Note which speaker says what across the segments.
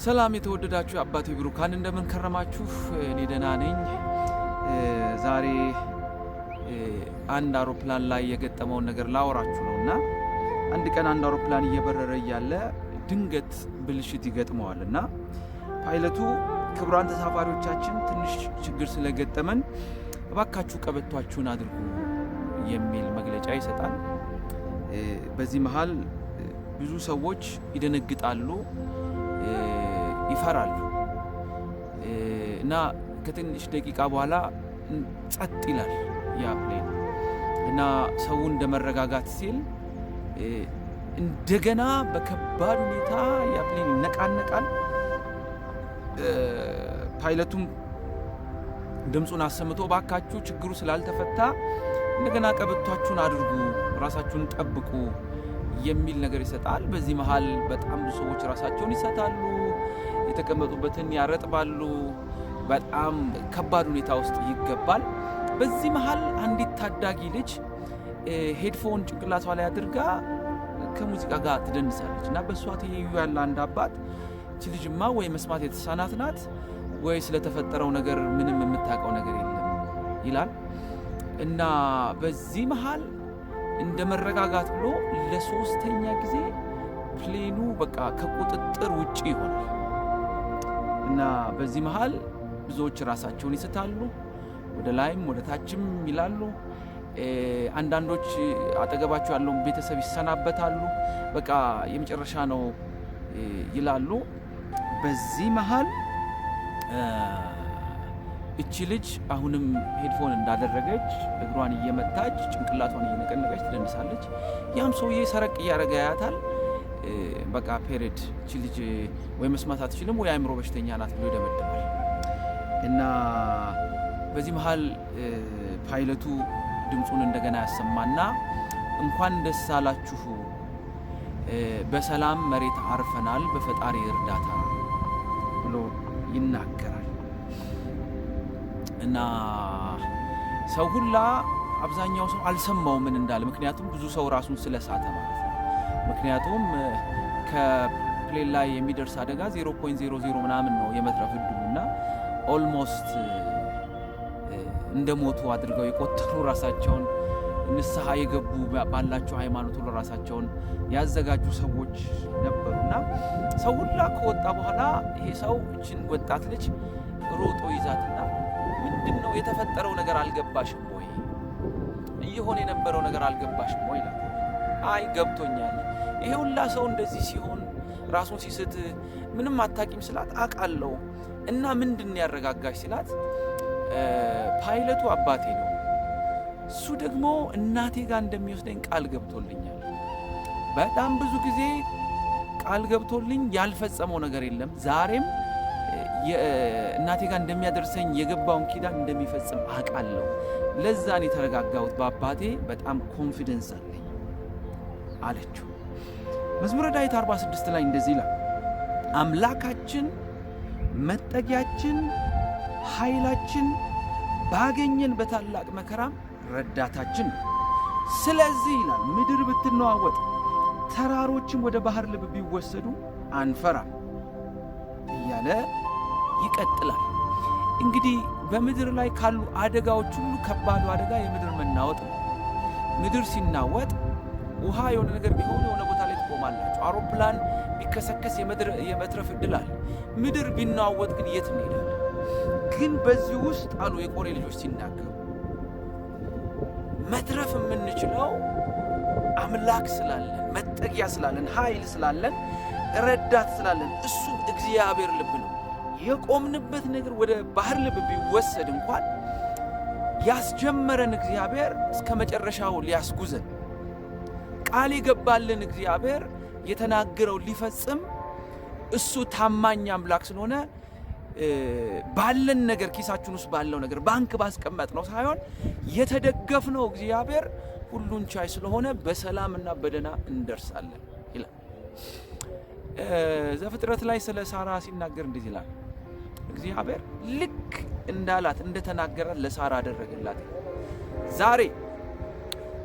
Speaker 1: ሰላም የተወደዳችሁ አባቴ ብሩካን እንደምን ከረማችሁ? እኔ ደህና ነኝ። ዛሬ አንድ አውሮፕላን ላይ የገጠመውን ነገር ላወራችሁ ነውና አንድ ቀን አንድ አውሮፕላን እየበረረ እያለ ድንገት ብልሽት ይገጥመዋልና ፓይለቱ ክቡራን ተሳፋሪዎቻችን ትንሽ ችግር ስለገጠመን እባካችሁ ቀበቷችሁን አድርጉ የሚል መግለጫ ይሰጣል። በዚህ መሃል ብዙ ሰዎች ይደነግጣሉ፣ ይፈራሉ እና ከትንሽ ደቂቃ በኋላ ጸጥ ይላል ያ ፕሌን እና ሰው እንደመረጋጋት ሲል እንደገና በከባድ ሁኔታ ያ ፕሌን ይነቃነቃል። ፓይለቱም ድምፁን አሰምቶ ባካችሁ ችግሩ ስላልተፈታ እንደገና ቀበቷችሁን አድርጉ፣ ራሳችሁን ጠብቁ የሚል ነገር ይሰጣል። በዚህ መሃል በጣም ብዙ ሰዎች ራሳቸውን ይሰታሉ፣ የተቀመጡበትን ያረጥባሉ። በጣም ከባድ ሁኔታ ውስጥ ይገባል። በዚህ መሃል አንዲት ታዳጊ ልጅ ሄድፎን ጭንቅላቷ ላይ አድርጋ ከሙዚቃ ጋር ትደንሳለች እና በእሷ ትይዩ ያለ አንድ አባት እቺ ልጅማ ወይ መስማት የተሳናት ናት ወይ ስለተፈጠረው ነገር ምንም የምታውቀው ነገር የለም ይላል እና በዚህ መሃል እንደ መረጋጋት ብሎ ለሶስተኛ ጊዜ ፕሌኑ በቃ ከቁጥጥር ውጪ ይሆናል እና በዚህ መሃል ብዙዎች ራሳቸውን ይስታሉ፣ ወደ ላይም ወደ ታችም ይላሉ። አንዳንዶች አጠገባቸው ያለውን ቤተሰብ ይሰናበታሉ። በቃ የመጨረሻ ነው ይላሉ። በዚህ መሃል እቺ ልጅ አሁንም ሄድፎን እንዳደረገች እግሯን እየመታች ጭንቅላቷን እየነቀነቀች ትደንሳለች። ያም ሰውዬ ሰረቅ እያረጋ ያያታል። በቃ ፔሬድ እቺ ልጅ ወይ መስማት አትችልም ወይ አእምሮ በሽተኛ ናት ብሎ ይደመድማል እና በዚህ መሃል ፓይለቱ ድምፁን እንደገና ያሰማና እንኳን ደስ አላችሁ፣ በሰላም መሬት አርፈናል በፈጣሪ እርዳታ ብሎ ይናገራል እና ሰው ሁላ አብዛኛው ሰው አልሰማው ምን እንዳለ። ምክንያቱም ብዙ ሰው ራሱን ስለሳተ ማለት ነው። ምክንያቱም ከፕሌን ላይ የሚደርስ አደጋ 0.00 ምናምን ነው የመትረፍ እድሉና ኦልሞስት እንደሞቱ አድርገው የቆጠሩ ራሳቸውን ንስሐ የገቡ ባላቸው ሃይማኖት ሁሉ ራሳቸውን ያዘጋጁ ሰዎች ነበሩና ሰው ሁላ ከወጣ በኋላ ይሄ ሰው እችን ወጣት ልጅ ሮጦ ይዛትና ምንድነው የተፈጠረው ነገር አልገባሽም ወይ? እየሆነ የነበረው ነገር አልገባሽም ወይ? አይ ገብቶኛል፣ ይሄ ሁላ ሰው እንደዚህ ሲሆን ራሱን ሲስት ምንም አታቂም ስላት አቃለው እና ምንድን ያረጋጋሽ ሲላት ፓይለቱ አባቴ ነው፣ እሱ ደግሞ እናቴ ጋር እንደሚወስደኝ ቃል ገብቶልኛል። በጣም ብዙ ጊዜ ቃል ገብቶልኝ ያልፈጸመው ነገር የለም። ዛሬም እናቴ ጋር እንደሚያደርሰኝ የገባውን ኪዳን እንደሚፈጽም አውቃለሁ። ለዛን የተረጋጋሁት በአባቴ በጣም ኮንፊደንስ አለኝ አለችው። መዝሙረ ዳዊት 46 ላይ እንደዚህ ይላል፣ አምላካችን መጠጊያችን ኃይላችን ባገኘን በታላቅ መከራም ረዳታችን። ስለዚህ ይላል ምድር ብትነዋወጥ ተራሮችም ወደ ባህር ልብ ቢወሰዱ አንፈራም እያለ ይቀጥላል። እንግዲህ በምድር ላይ ካሉ አደጋዎች ሁሉ ከባዱ አደጋ የምድር መናወጥ ነው። ምድር ሲናወጥ ውሃ የሆነ ነገር ቢሆን የሆነ ቦታ ላይ ትቆማላችሁ። አውሮፕላን ቢከሰከስ የመትረፍ ዕድል አለ። ምድር ቢናወጥ ግን የት እንሄዳለን? ግን በዚህ ውስጥ አሉ የቆሬ ልጆች ሲናገሩ መትረፍ የምንችለው አምላክ ስላለን፣ መጠጊያ ስላለን፣ ኃይል ስላለን፣ ረዳት ስላለን እሱም እግዚአብሔር ልብ ነው። የቆምንበት ነገር ወደ ባህር ልብ ቢወሰድ እንኳን ያስጀመረን እግዚአብሔር እስከ መጨረሻው ሊያስጉዘን ቃል የገባልን እግዚአብሔር የተናገረው ሊፈጽም እሱ ታማኝ አምላክ ስለሆነ ባለን ነገር ኪሳችን ውስጥ ባለው ነገር ባንክ ባስቀመጥ ነው ሳይሆን የተደገፍነው እግዚአብሔር ሁሉን ቻይ ስለሆነ በሰላምና በደና እንደርሳለን ይላል። ዘፍጥረት ላይ ስለ ሳራ ሲናገር እንደዚህ ይላል፣ እግዚአብሔር ልክ እንዳላት እንደተናገረ ለሳራ አደረገላት። ዛሬ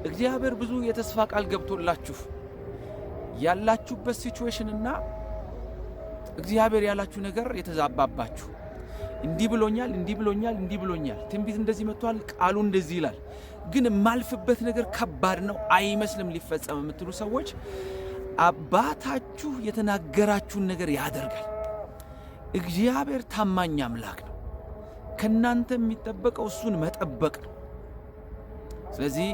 Speaker 1: እግዚአብሔር ብዙ የተስፋ ቃል ገብቶላችሁ ያላችሁበት ሲቹዌሽን እና እግዚአብሔር ያላችሁ ነገር የተዛባባችሁ እንዲህ ብሎኛል ትንቢት እንደዚህ መጥቷል ቃሉ እንደዚህ ይላል ግን ማልፍበት ነገር ከባድ ነው አይመስልም ሊፈጸም የምትሉ ሰዎች አባታችሁ የተናገራችሁን ነገር ያደርጋል። እግዚአብሔር ታማኝ አምላክ ነው። ከናንተ የሚጠበቀው እሱን መጠበቅ ነው። ስለዚህ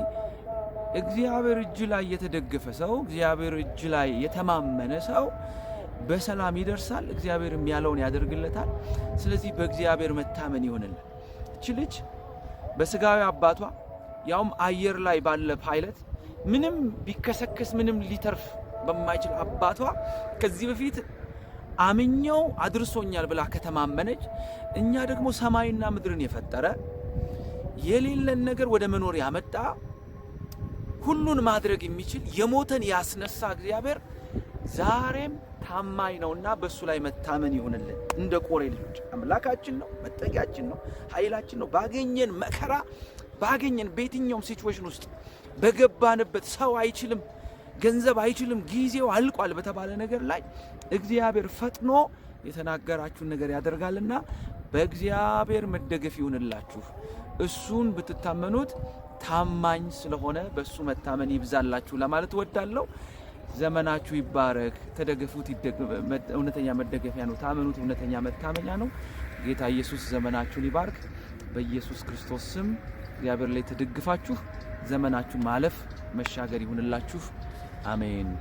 Speaker 1: እግዚአብሔር እጅ ላይ የተደገፈ ሰው እግዚአብሔር እጅ ላይ የተማመነ ሰው በሰላም ይደርሳል። እግዚአብሔር ያለውን ያደርግለታል። ስለዚህ በእግዚአብሔር መታመን ይሆንልን። እቺ ልጅ በስጋዊ አባቷ ያውም አየር ላይ ባለ ፓይለት ምንም ቢከሰከስ ምንም ሊተርፍ በማይችል አባቷ ከዚህ በፊት አምኛው አድርሶኛል ብላ ከተማመነች እኛ ደግሞ ሰማይና ምድርን የፈጠረ የሌለን ነገር ወደ መኖር ያመጣ ሁሉን ማድረግ የሚችል የሞተን ያስነሳ እግዚአብሔር ዛሬም ታማኝ ነውና በሱ ላይ መታመን ይሆንልን። እንደ ቆሬ ልጆች አምላካችን ነው፣ መጠጊያችን ነው፣ ኃይላችን ነው። ባገኘን መከራ ባገኘን በየትኛውም ሲቹዌሽን ውስጥ በገባንበት ሰው አይችልም፣ ገንዘብ አይችልም፣ ጊዜው አልቋል በተባለ ነገር ላይ እግዚአብሔር ፈጥኖ የተናገራችሁን ነገር ያደርጋልና በእግዚአብሔር መደገፍ ይሁንላችሁ። እሱን ብትታመኑት ታማኝ ስለሆነ በሱ መታመን ይብዛላችሁ ለማለት እወዳለሁ። ዘመናችሁ ይባረክ። ተደገፉት። እውነተኛ መደገፊያ ነው። ታመኑት። እውነተኛ መታመኛ ነው። ጌታ ኢየሱስ ዘመናችሁን ይባርክ። በኢየሱስ ክርስቶስ ስም እግዚአብሔር ላይ ተደግፋችሁ ዘመናችሁ ማለፍ መሻገር ይሁንላችሁ። አሜን።